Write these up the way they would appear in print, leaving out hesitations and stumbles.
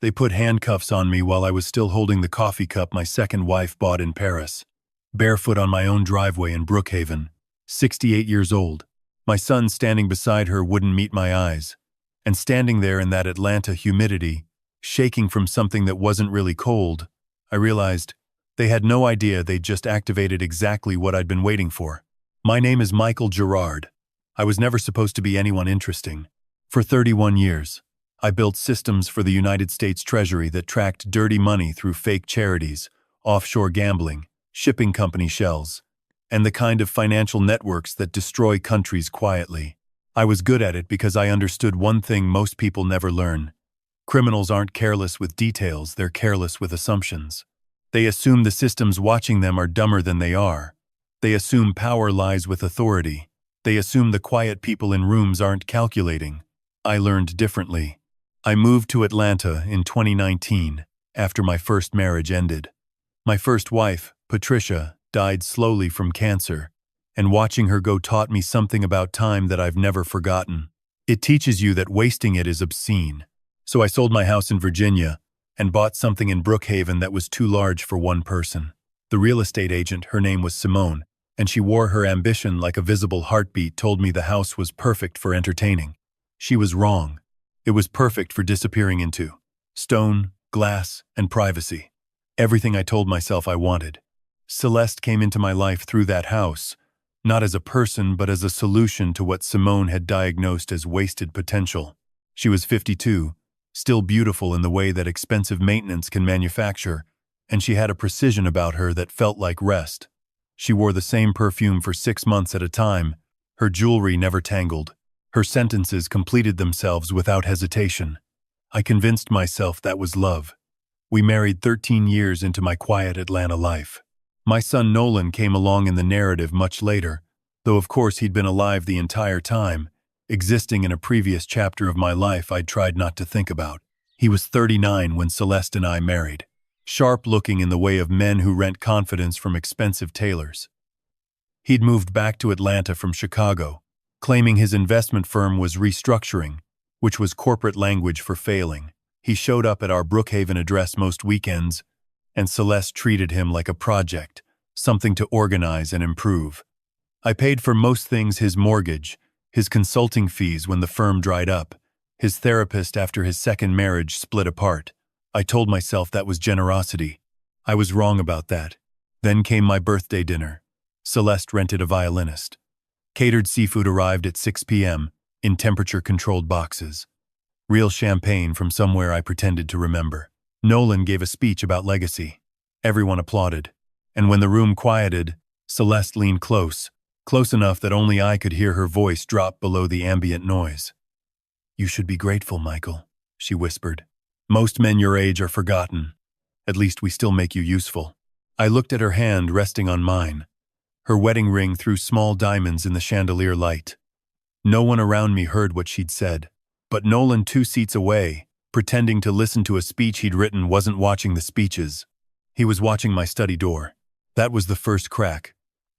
They put handcuffs on me while I was still holding the coffee cup my second wife bought in Paris. Barefoot on my own driveway in Brookhaven. 68 years old. My son standing beside her wouldn't meet my eyes. And standing there in that Atlanta humidity, shaking from something that wasn't really cold, I realized they had no idea they'd just activated exactly what I'd been waiting for. My name is Michael Gerard. I was never supposed to be anyone interesting. For 31 years, I built systems for the United States Treasury that tracked dirty money through fake charities, offshore gambling, shipping company shells, and the kind of financial networks that destroy countries quietly. I was good at it because I understood one thing most people never learn. Criminals aren't careless with details, they're careless with assumptions. They assume the systems watching them are dumber than they are. They assume power lies with authority. They assume the quiet people in rooms aren't calculating. I learned differently. I moved to Atlanta in 2019, after my first marriage ended. My first wife, Patricia, died slowly from cancer, and watching her go taught me something about time that I've never forgotten. It teaches you that wasting it is obscene. So I sold my house in Virginia and bought something in Brookhaven that was too large for one person. The real estate agent, her name was Simone, and she wore her ambition like a visible heartbeat, told me the house was perfect for entertaining. She was wrong. It was perfect for disappearing into. Stone, glass, and privacy. Everything I told myself I wanted. Celeste came into my life through that house, not as a person but as a solution to what Simone had diagnosed as wasted potential. She was 52, still beautiful in the way that expensive maintenance can manufacture, and she had a precision about her that felt like rest. She wore the same perfume for 6 months at a time. Her jewelry never tangled. Her sentences completed themselves without hesitation. I convinced myself that was love. We married 13 years into my quiet Atlanta life. My son Nolan came along in the narrative much later, though of course he'd been alive the entire time, existing in a previous chapter of my life I'd tried not to think about. He was 39 when Celeste and I married. Sharp-looking in the way of men who rent confidence from expensive tailors. He'd moved back to Atlanta from Chicago, claiming his investment firm was restructuring, which was corporate language for failing. He showed up at our Brookhaven address most weekends, and Celeste treated him like a project, something to organize and improve. I paid for most things: his mortgage, his consulting fees when the firm dried up, his therapist after his second marriage split apart. I told myself that was generosity. I was wrong about that. Then came my birthday dinner. Celeste rented a violinist. Catered seafood arrived at 6 p.m. in temperature-controlled boxes. Real champagne from somewhere I pretended to remember. Nolan gave a speech about legacy. Everyone applauded. And when the room quieted, Celeste leaned close enough that only I could hear her voice drop below the ambient noise. "You should be grateful, Michael," she whispered. "Most men your age are forgotten. At least we still make you useful." I looked at her hand resting on mine. Her wedding ring threw small diamonds in the chandelier light. No one around me heard what she'd said, but Nolan, 2 seats away, pretending to listen to a speech he'd written, wasn't watching the speeches. He was watching my study door. That was the first crack.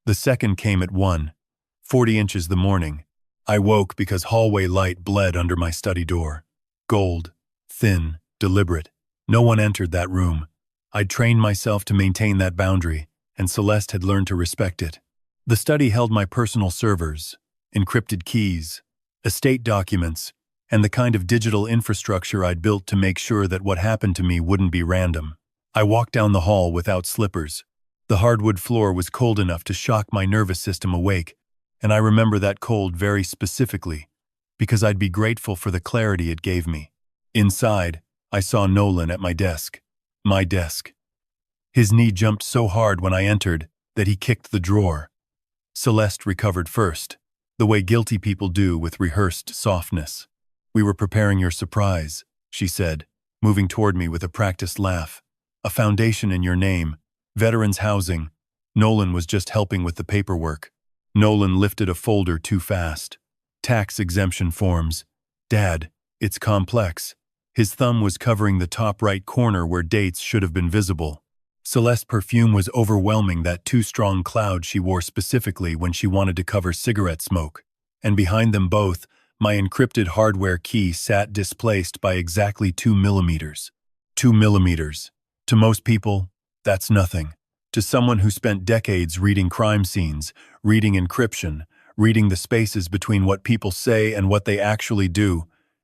The second came at 1:40 the morning. I woke because hallway light bled under my study door. Gold, thin, deliberate. No one entered that room. I'd trained myself to maintain that boundary, and Celeste had learned to respect it. The study held my personal servers, encrypted keys, estate documents, and the kind of digital infrastructure I'd built to make sure that what happened to me wouldn't be random. I walked down the hall without slippers. The hardwood floor was cold enough to shock my nervous system awake, and I remember that cold very specifically, because I'd be grateful for the clarity it gave me. Inside, I saw Nolan at my desk. My desk. His knee jumped so hard when I entered that he kicked the drawer. Celeste recovered first, the way guilty people do with rehearsed softness. "We were preparing your surprise," she said, moving toward me with a practiced laugh. "A foundation in your name, veterans housing." Nolan was just helping with the paperwork. Nolan lifted a folder too fast. "Tax exemption forms. Dad, it's complex." His thumb was covering the top right corner where dates should have been visible. Celeste's perfume was overwhelming, that too-strong cloud she wore specifically when she wanted to cover cigarette smoke. And behind them both, my encrypted hardware key sat displaced by exactly 2 millimeters. 2 millimeters. To most people, that's nothing. To someone who spent decades reading crime scenes, reading encryption, reading the spaces between what people say and what they actually do,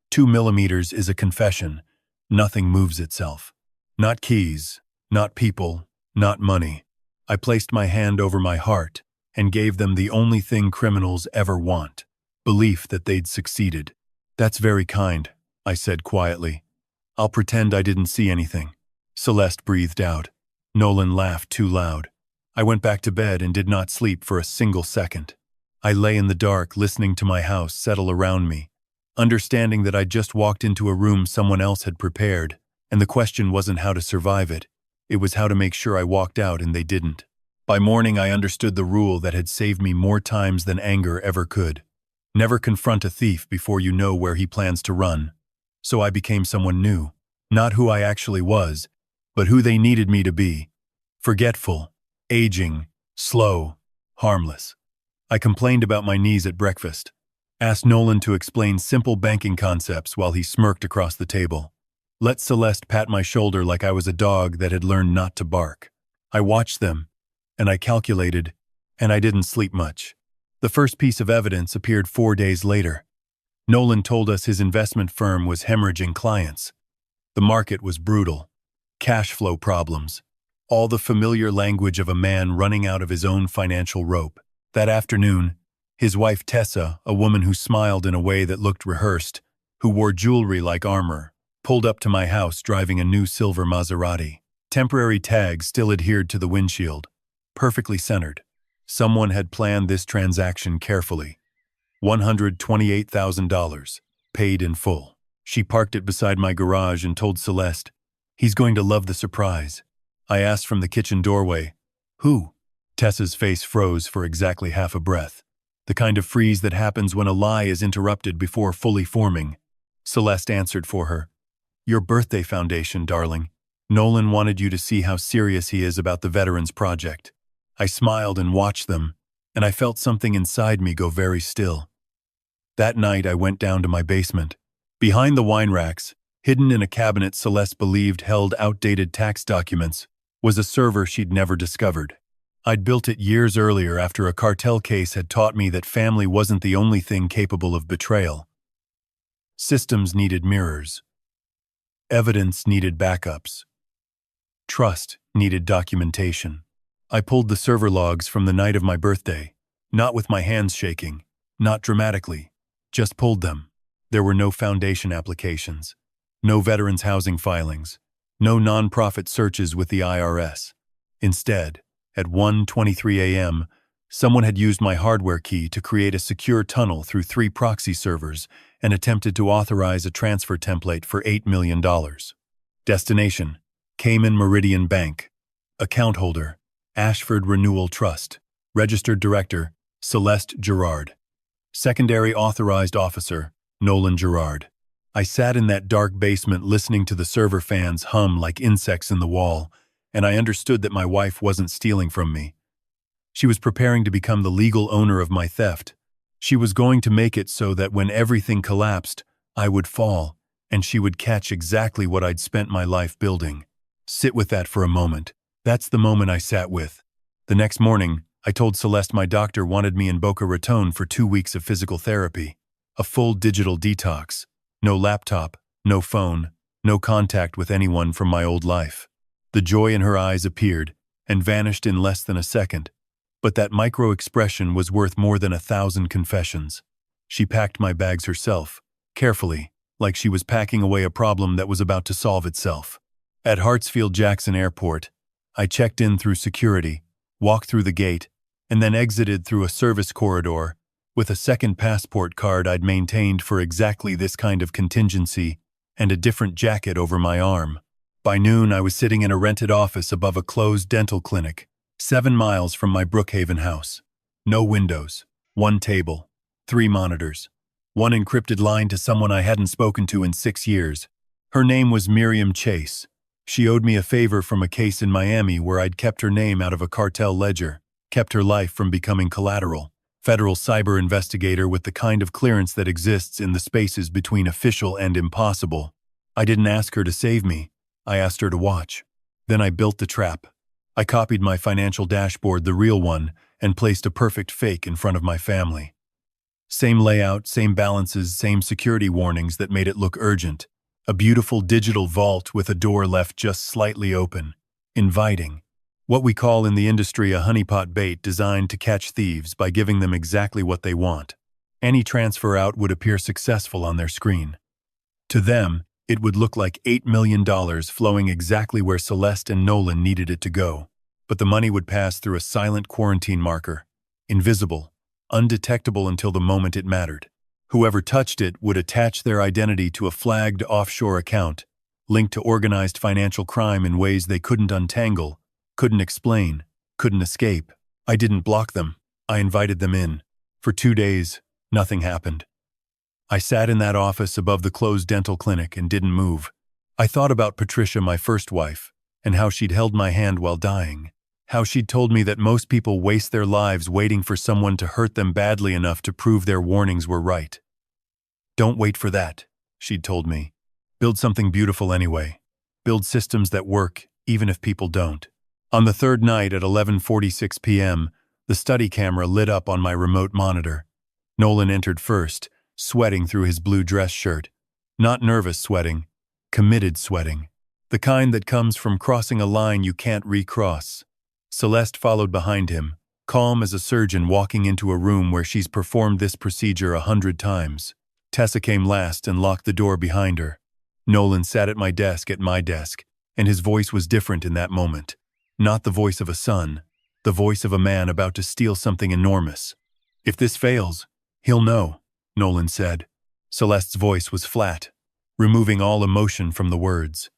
2 millimeters is a confession. Nothing moves itself. Not keys, not people, not money. I placed my hand over my heart and gave them the only thing criminals ever want: belief that they'd succeeded. "That's very kind," I said quietly. "I'll pretend I didn't see anything." Celeste breathed out. Nolan laughed too loud. I went back to bed and did not sleep for a single second. I lay in the dark, listening to my house settle around me, understanding that I'd just walked into a room someone else had prepared, and the question wasn't how to survive it. It was how to make sure I walked out and they didn't. By morning, I understood the rule that had saved me more times than anger ever could. Never confront a thief before you know where he plans to run. So I became someone new. Not who I actually was, but who they needed me to be. Forgetful, aging, slow, harmless. I complained about my knees at breakfast. Asked Nolan to explain simple banking concepts while he smirked across the table. Let Celeste pat my shoulder like I was a dog that had learned not to bark. I watched them, and I calculated, and I didn't sleep much. The first piece of evidence appeared 4 days later. Nolan told us his investment firm was hemorrhaging clients. The market was brutal. Cash flow problems. All the familiar language of a man running out of his own financial rope. That afternoon, his wife Tessa, a woman who smiled in a way that looked rehearsed, who wore jewelry like armor, pulled up to my house driving a new silver Maserati. Temporary tags still adhered to the windshield, perfectly centered. Someone had planned this transaction carefully. $128,000, paid in full. She parked it beside my garage and told Celeste, "He's going to love the surprise." I asked from the kitchen doorway, "Who?" Tessa's face froze for exactly half a breath. The kind of freeze that happens when a lie is interrupted before fully forming. Celeste answered for her. "Your birthday foundation, darling. Nolan wanted you to see how serious he is about the Veterans Project." I smiled and watched them, and I felt something inside me go very still. That night I went down to my basement. Behind the wine racks, hidden in a cabinet Celeste believed held outdated tax documents, was a server she'd never discovered. I'd built it years earlier after a cartel case had taught me that family wasn't the only thing capable of betrayal. Systems needed mirrors. Evidence needed backups. Trust needed documentation. I pulled the server logs from the night of my birthday, not with my hands shaking, not dramatically, just pulled them. There were no foundation applications, no veterans housing filings, no nonprofit searches with the IRS. Instead, at 1:23 a.m., someone had used my hardware key to create a secure tunnel through 3 proxy servers and attempted to authorize a transfer template for $8 million. Destination: Cayman Meridian Bank. Account holder: Ashford Renewal Trust. Registered director: Celeste Gerard. Secondary authorized officer: Nolan Gerard. I sat in that dark basement listening to the server fans hum like insects in the wall, and I understood that my wife wasn't stealing from me. She was preparing to become the legal owner of my theft. She was going to make it so that when everything collapsed, I would fall, and she would catch exactly what I'd spent my life building. Sit with that for a moment. That's the moment I sat with. The next morning, I told Celeste my doctor wanted me in Boca Raton for 2 weeks of physical therapy. A full digital detox. No laptop, no phone, no contact with anyone from my old life. The joy in her eyes appeared and vanished in less than a second. But that micro-expression was worth more than 1,000 confessions. She packed my bags herself, carefully, like she was packing away a problem that was about to solve itself. At Hartsfield-Jackson Airport, I checked in through security, walked through the gate, and then exited through a service corridor with a second passport card I'd maintained for exactly this kind of contingency and a different jacket over my arm. By noon, I was sitting in a rented office above a closed dental clinic, 7 miles from my Brookhaven house. No windows, 1 table, 3 monitors, 1 encrypted line to someone I hadn't spoken to in 6 years. Her name was Miriam Chase. She owed me a favor from a case in Miami where I'd kept her name out of a cartel ledger, kept her life from becoming collateral. Federal cyber investigator with the kind of clearance that exists in the spaces between official and impossible. I didn't ask her to save me. I asked her to watch. Then I built the trap. I copied my financial dashboard, the real one, and placed a perfect fake in front of my family. Same layout, same balances, same security warnings that made it look urgent. A beautiful digital vault with a door left just slightly open. Inviting. What we call in the industry a honeypot bait, designed to catch thieves by giving them exactly what they want. Any transfer out would appear successful on their screen. To them, it would look like $8 million flowing exactly where Celeste and Nolan needed it to go. But the money would pass through a silent quarantine marker. Invisible, undetectable until the moment it mattered. Whoever touched it would attach their identity to a flagged offshore account, linked to organized financial crime in ways they couldn't untangle, couldn't explain, couldn't escape. I didn't block them. I invited them in. For 2 days, nothing happened. I sat in that office above the closed dental clinic and didn't move. I thought about Patricia, my first wife, and how she'd held my hand while dying. How she'd told me that most people waste their lives waiting for someone to hurt them badly enough to prove their warnings were right. Don't wait for that, she'd told me. Build something beautiful anyway. Build systems that work, even if people don't. On the third night at 11:46 p.m., the study camera lit up on my remote monitor. Nolan entered first, sweating through his blue dress shirt. Not nervous sweating, committed sweating. The kind that comes from crossing a line you can't recross. Celeste followed behind him, calm as a surgeon walking into a room where she's performed this procedure 100 times. Tessa came last and locked the door behind her. Nolan sat at my desk, and his voice was different in that moment. Not the voice of a son, the voice of a man about to steal something enormous. If this fails, he'll know, Nolan said. Celeste's voice was flat, removing all emotion from the words.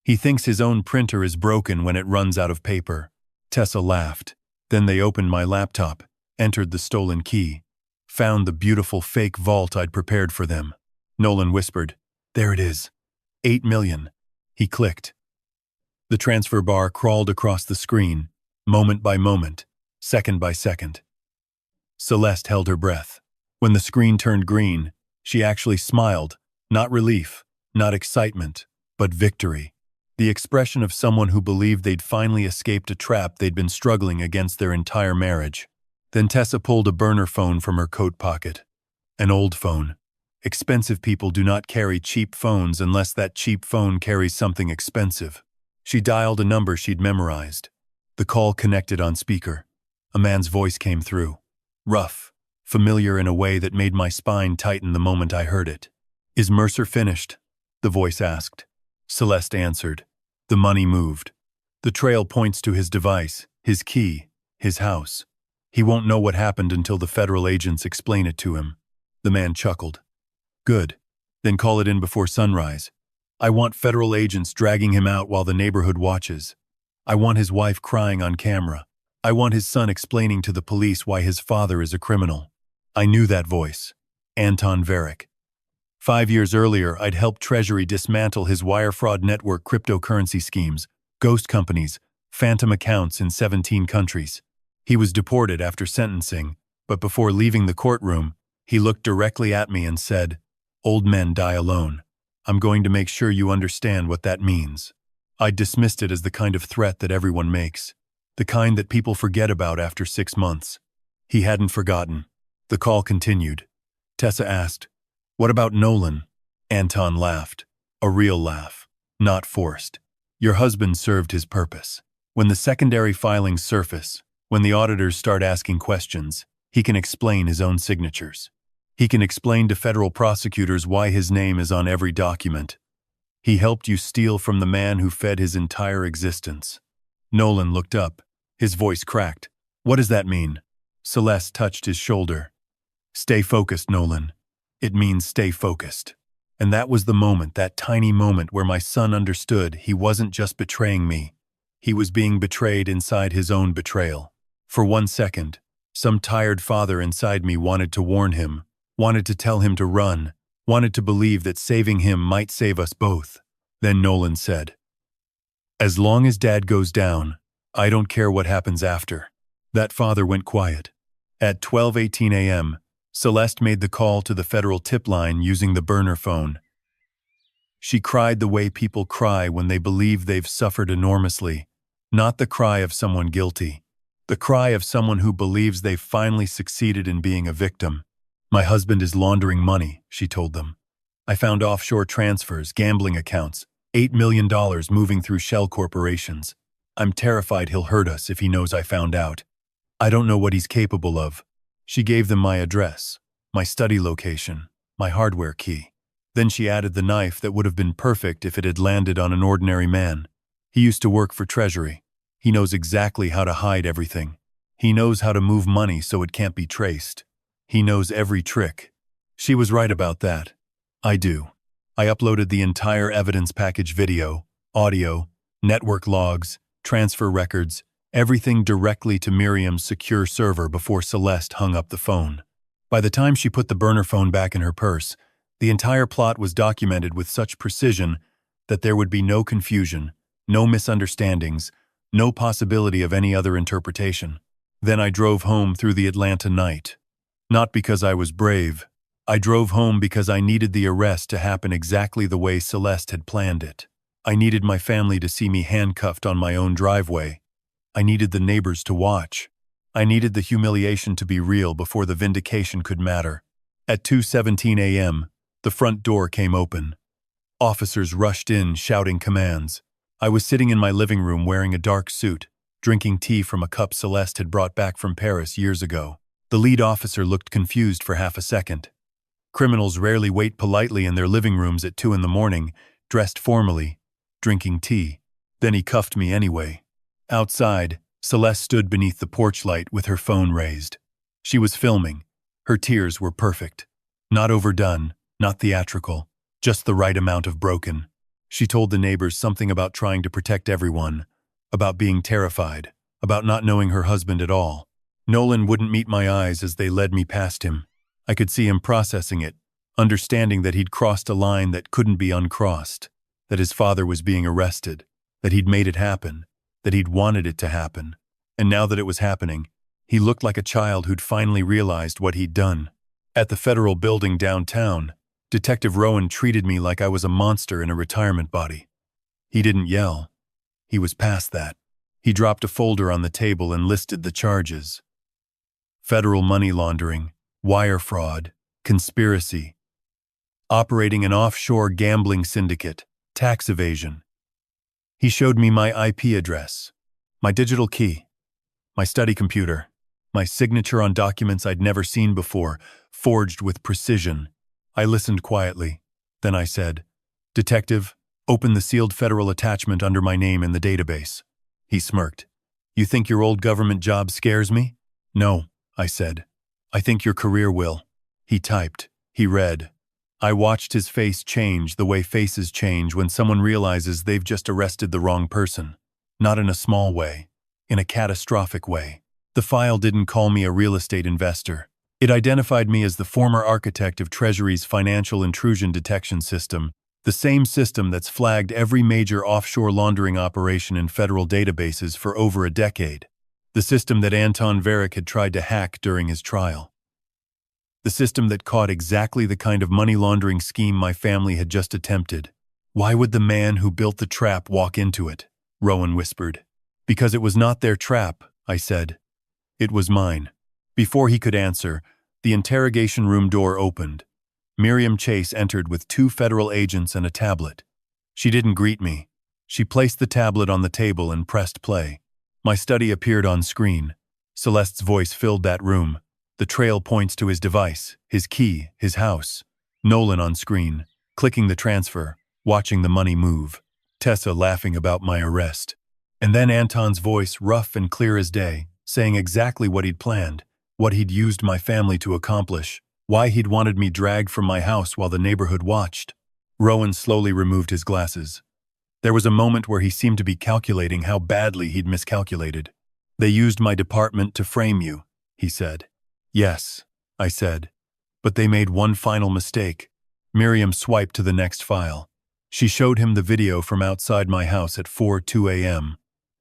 He thinks his own printer is broken when it runs out of paper. Tessa laughed. Then they opened my laptop, entered the stolen key, found the beautiful fake vault I'd prepared for them. Nolan whispered, "There it is. 8 million. He clicked. The transfer bar crawled across the screen, moment by moment, second by second. Celeste held her breath. When the screen turned green, she actually smiled, not relief, not excitement, but victory. The expression of someone who believed they'd finally escaped a trap they'd been struggling against their entire marriage. Then Tessa pulled a burner phone from her coat pocket. An old phone. Expensive people do not carry cheap phones unless that cheap phone carries something expensive. She dialed a number she'd memorized. The call connected on speaker. A man's voice came through. Rough, familiar in a way that made my spine tighten the moment I heard it. "Is Mercer finished?" the voice asked. Celeste answered. The money moved. The trail points to his device, his key, his house. He won't know what happened until the federal agents explain it to him. The man chuckled. Good. Then call it in before sunrise. I want federal agents dragging him out while the neighborhood watches. I want his wife crying on camera. I want his son explaining to the police why his father is a criminal. I knew that voice. Anton Varick. 5 years earlier, I'd helped Treasury dismantle his wire fraud network cryptocurrency schemes, ghost companies, phantom accounts in 17 countries. He was deported after sentencing, but before leaving the courtroom, he looked directly at me and said, "Old men die alone. I'm going to make sure you understand what that means." I dismissed it as the kind of threat that everyone makes, the kind that people forget about after 6 months. He hadn't forgotten. The call continued. Tessa asked, "What about Nolan?" Anton laughed. A real laugh, not forced. "Your husband served his purpose. When the secondary filings surface, when the auditors start asking questions, he can explain his own signatures. He can explain to federal prosecutors why his name is on every document. He helped you steal from the man who fed his entire existence." Nolan looked up. His voice cracked. "What does that mean?" Celeste touched his shoulder. "Stay focused, Nolan. It means stay focused." And that was the moment, that tiny moment where my son understood he wasn't just betraying me. He was being betrayed inside his own betrayal. For 1 second, some tired father inside me wanted to warn him, wanted to tell him to run, wanted to believe that saving him might save us both. Then Nolan said, "As long as Dad goes down, I don't care what happens after." That father went quiet. At 12:18 a.m., Celeste made the call to the federal tip line using the burner phone. She cried the way people cry when they believe they've suffered enormously, not the cry of someone guilty, the cry of someone who believes they've finally succeeded in being a victim. My husband is laundering money, she told them. I found offshore transfers, gambling accounts, $8 million moving through shell corporations. I'm terrified he'll hurt us if he knows I found out. I don't know what he's capable of. She gave them my address, my study location, my hardware key. Then she added the knife that would have been perfect if it had landed on an ordinary man. He used to work for Treasury. He knows exactly how to hide everything. He knows how to move money so it can't be traced. He knows every trick. She was right about that. I do. I uploaded the entire evidence package, video, audio, network logs, transfer records, everything directly to Miriam's secure server before Celeste hung up the phone. By the time she put the burner phone back in her purse, the entire plot was documented with such precision that there would be no confusion, no misunderstandings, no possibility of any other interpretation. Then I drove home through the Atlanta night. Not because I was brave. I drove home because I needed the arrest to happen exactly the way Celeste had planned it. I needed my family to see me handcuffed on my own driveway. I needed the neighbors to watch. I needed the humiliation to be real before the vindication could matter. At 2:17 a.m., the front door came open. Officers rushed in, shouting commands. I was sitting in my living room wearing a dark suit, drinking tea from a cup Celeste had brought back from Paris years ago. The lead officer looked confused for half a second. Criminals rarely wait politely in their living rooms at 2 in the morning, dressed formally, drinking tea. Then he cuffed me anyway. Outside, Celeste stood beneath the porch light with her phone raised. She was filming. Her tears were perfect. Not overdone, not theatrical, just the right amount of broken. She told the neighbors something about trying to protect everyone, about being terrified, about not knowing her husband at all. Nolan wouldn't meet my eyes as they led me past him. I could see him processing it, understanding that he'd crossed a line that couldn't be uncrossed, that his father was being arrested, that he'd made it happen, that he'd wanted it to happen. And now that it was happening, he looked like a child who'd finally realized what he'd done. At the federal building downtown, Detective Rowan treated me like I was a monster in a retirement body. He didn't yell. He was past that. He dropped a folder on the table and listed the charges. Federal money laundering, wire fraud, conspiracy, operating an offshore gambling syndicate, tax evasion. He showed me my IP address, my digital key, my study computer, my signature on documents I'd never seen before, forged with precision. I listened quietly. Then I said, "Detective, open the sealed federal attachment under my name in the database." He smirked. "You think your old government job scares me?" "No," I said. "I think your career will." He typed. He read. I watched his face change the way faces change when someone realizes they've just arrested the wrong person. Not in a small way, in a catastrophic way. The file didn't call me a real estate investor. It identified me as the former architect of Treasury's financial intrusion detection system, the same system that's flagged every major offshore laundering operation in federal databases for over a decade. The system that Anton Varick had tried to hack during his trial. The system that caught exactly the kind of money laundering scheme my family had just attempted. "Why would the man who built the trap walk into it?" Rowan whispered. "Because it was not their trap," I said. "It was mine." Before he could answer, the interrogation room door opened. Miriam Chase entered with 2 federal agents and a tablet. She didn't greet me. She placed the tablet on the table and pressed play. My study appeared on screen. Celeste's voice filled that room. The trail points to his device, his key, his house. Nolan on screen, clicking the transfer, watching the money move. Tessa laughing about my arrest. And then Anton's voice, rough and clear as day, saying exactly what he'd planned, what he'd used my family to accomplish, why he'd wanted me dragged from my house while the neighborhood watched. Rowan slowly removed his glasses. There was a moment where he seemed to be calculating how badly he'd miscalculated. "They used my department to frame you," he said. "Yes," I said. "But they made one final mistake." Miriam swiped to the next file. She showed him the video from outside my house at 4:02 a.m.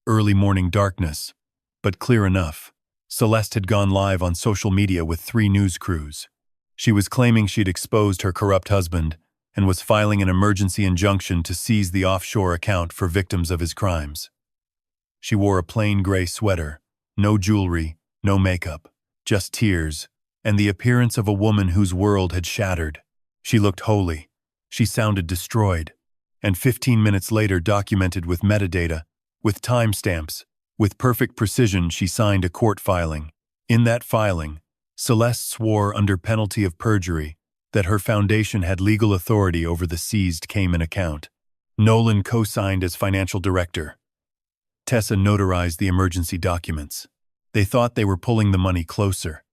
Early morning darkness, but clear enough. Celeste had gone live on social media with 3 news crews. She was claiming she'd exposed her corrupt husband and was filing an emergency injunction to seize the offshore account for victims of his crimes. She wore a plain gray sweater, no jewelry, no makeup, just tears, and the appearance of a woman whose world had shattered. She looked holy. She sounded destroyed. And 15 minutes later, documented with metadata, with timestamps, with perfect precision, she signed a court filing. In that filing, Celeste swore under penalty of perjury that her foundation had legal authority over the seized Cayman account. Nolan co-signed as financial director. Tessa notarized the emergency documents. They thought they were pulling the money closer.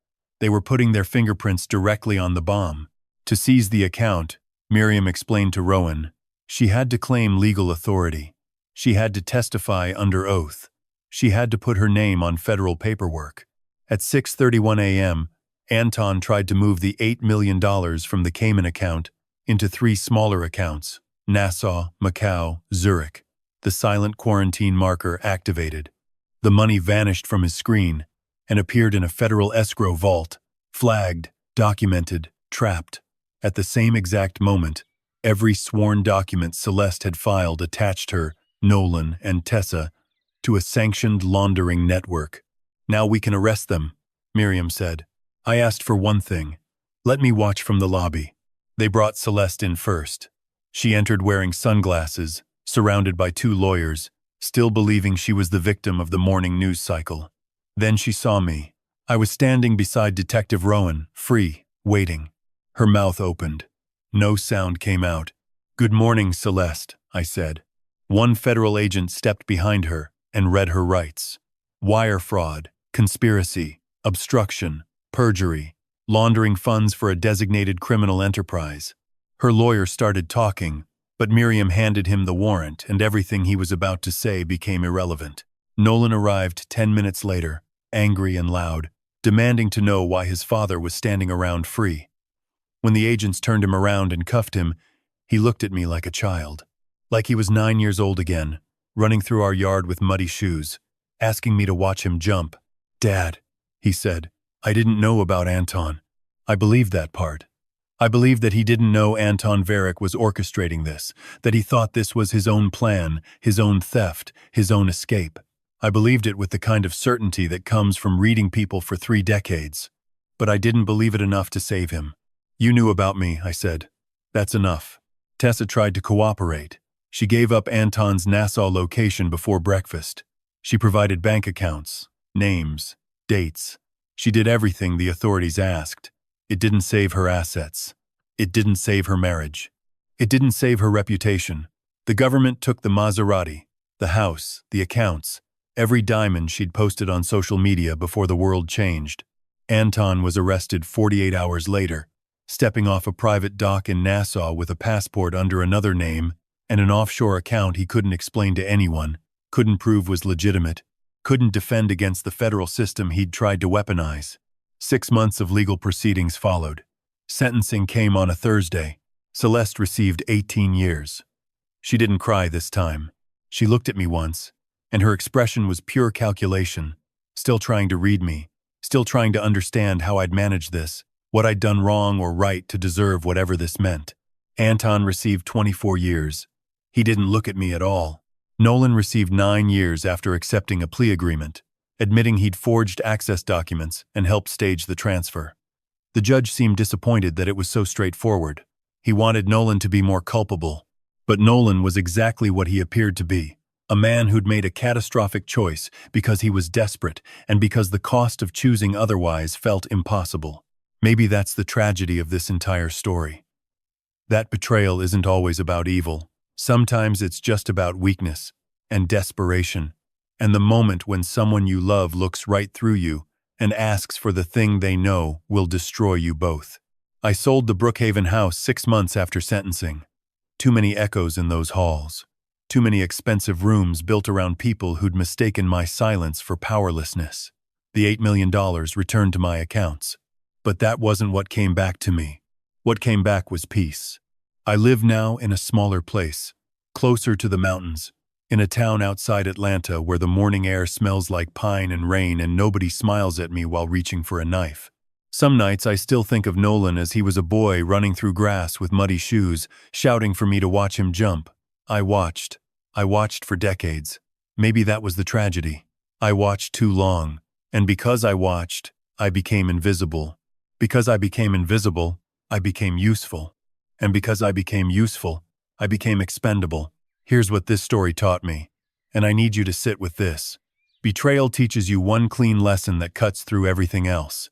They were putting their fingerprints directly on the bomb. To seize the account, Miriam explained to Rowan, she had to claim legal authority. She had to testify under oath. She had to put her name on federal paperwork. At 6:31 a.m., Anton tried to move the $8 million from the Cayman account into 3 smaller accounts: Nassau, Macau, Zurich. The silent quarantine marker activated. The money vanished from his screen and appeared in a federal escrow vault, flagged, documented, trapped. At the same exact moment, every sworn document Celeste had filed attached her, Nolan, and Tessa to a sanctioned laundering network. "Now we can arrest them," Miriam said. "I asked for one thing. Let me watch from the lobby." They brought Celeste in first. She entered wearing sunglasses, surrounded by 2 lawyers, still believing she was the victim of the morning news cycle. Then she saw me. I was standing beside Detective Rowan, free, waiting. Her mouth opened. No sound came out. "Good morning, Celeste," I said. One federal agent stepped behind her and read her rights. Wire fraud, conspiracy, obstruction, perjury, laundering funds for a designated criminal enterprise. Her lawyer started talking, but Miriam handed him the warrant, and everything he was about to say became irrelevant. Nolan arrived 10 minutes later, angry and loud, demanding to know why his father was standing around free. When the agents turned him around and cuffed him, he looked at me like a child, like he was 9 years old again, running through our yard with muddy shoes, asking me to watch him jump. "Dad," he said, "I didn't know about Anton." I believed that part. I believed that he didn't know Anton Varick was orchestrating this, that he thought this was his own plan, his own theft, his own escape. I believed it with the kind of certainty that comes from reading people for 3 decades. But I didn't believe it enough to save him. "You knew about me," I said. "That's enough." Tessa tried to cooperate. She gave up Anton's Nassau location before breakfast. She provided bank accounts, names, dates. She did everything the authorities asked. It didn't save her assets. It didn't save her marriage. It didn't save her reputation. The government took the Maserati, the house, the accounts, every diamond she'd posted on social media before the world changed. Anton was arrested 48 hours later, stepping off a private dock in Nassau with a passport under another name and an offshore account he couldn't explain to anyone, couldn't prove was legitimate, couldn't defend against the federal system he'd tried to weaponize. 6 months of legal proceedings followed. Sentencing came on a Thursday. Celeste received 18 years. She didn't cry this time. She looked at me once, and her expression was pure calculation, still trying to read me, still trying to understand how I'd managed this, what I'd done wrong or right to deserve whatever this meant. Anton received 24 years. He didn't look at me at all. Nolan received 9 years after accepting a plea agreement, admitting he'd forged access documents and helped stage the transfer. The judge seemed disappointed that it was so straightforward. He wanted Nolan to be more culpable. But Nolan was exactly what he appeared to be, a man who'd made a catastrophic choice because he was desperate and because the cost of choosing otherwise felt impossible. Maybe that's the tragedy of this entire story. That betrayal isn't always about evil. Sometimes it's just about weakness and desperation, and the moment when someone you love looks right through you and asks for the thing they know will destroy you both. I sold the Brookhaven house 6 months after sentencing. Too many echoes in those halls. Too many expensive rooms built around people who'd mistaken my silence for powerlessness. The $8 million returned to my accounts. But that wasn't what came back to me. What came back was peace. I live now in a smaller place, closer to the mountains, in a town outside Atlanta where the morning air smells like pine and rain and nobody smiles at me while reaching for a knife. Some nights I still think of Nolan as he was a boy running through grass with muddy shoes, shouting for me to watch him jump. I watched. I watched for decades. Maybe that was the tragedy. I watched too long. And because I watched, I became invisible. Because I became invisible, I became useful. And because I became useful, I became expendable. Here's what this story taught me. And I need you to sit with this. Betrayal teaches you one clean lesson that cuts through everything else.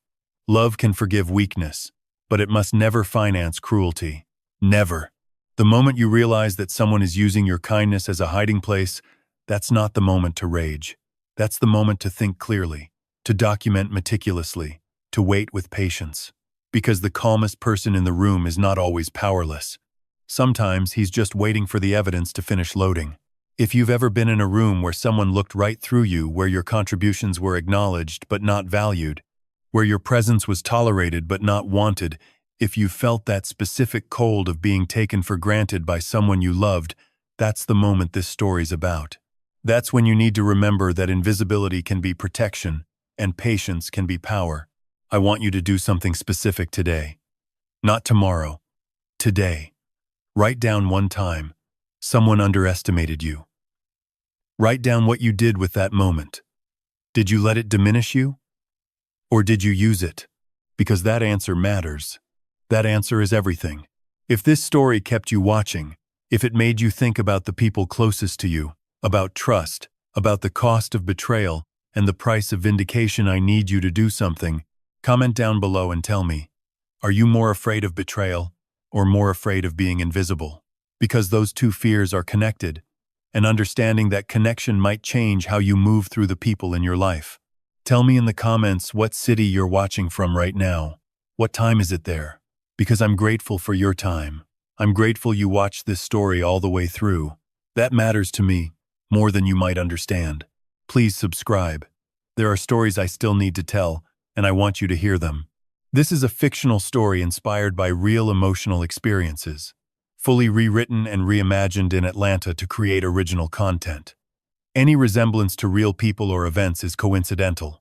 Love can forgive weakness, but it must never finance cruelty. Never. The moment you realize that someone is using your kindness as a hiding place, that's not the moment to rage. That's the moment to think clearly, to document meticulously, to wait with patience. Because the calmest person in the room is not always powerless. Sometimes he's just waiting for the evidence to finish loading. If you've ever been in a room where someone looked right through you, where your contributions were acknowledged but not valued, where your presence was tolerated but not wanted, if you felt that specific cold of being taken for granted by someone you loved, that's the moment this story's about. That's when you need to remember that invisibility can be protection and patience can be power. I want you to do something specific today. Not tomorrow. Today. Write down one time someone underestimated you. Write down what you did with that moment. Did you let it diminish you? Or did you use it? Because that answer matters. That answer is everything. If this story kept you watching, if it made you think about the people closest to you, about trust, about the cost of betrayal, and the price of vindication, I need you to do something. Comment down below and tell me, are you more afraid of betrayal or more afraid of being invisible? Because those two fears are connected, and understanding that connection might change how you move through the people in your life. Tell me in the comments what city you're watching from right now. What time is it there? Because I'm grateful for your time. I'm grateful you watched this story all the way through. That matters to me, more than you might understand. Please subscribe. There are stories I still need to tell, and I want you to hear them. This is a fictional story inspired by real emotional experiences, fully rewritten and reimagined in Atlanta to create original content. Any resemblance to real people or events is coincidental.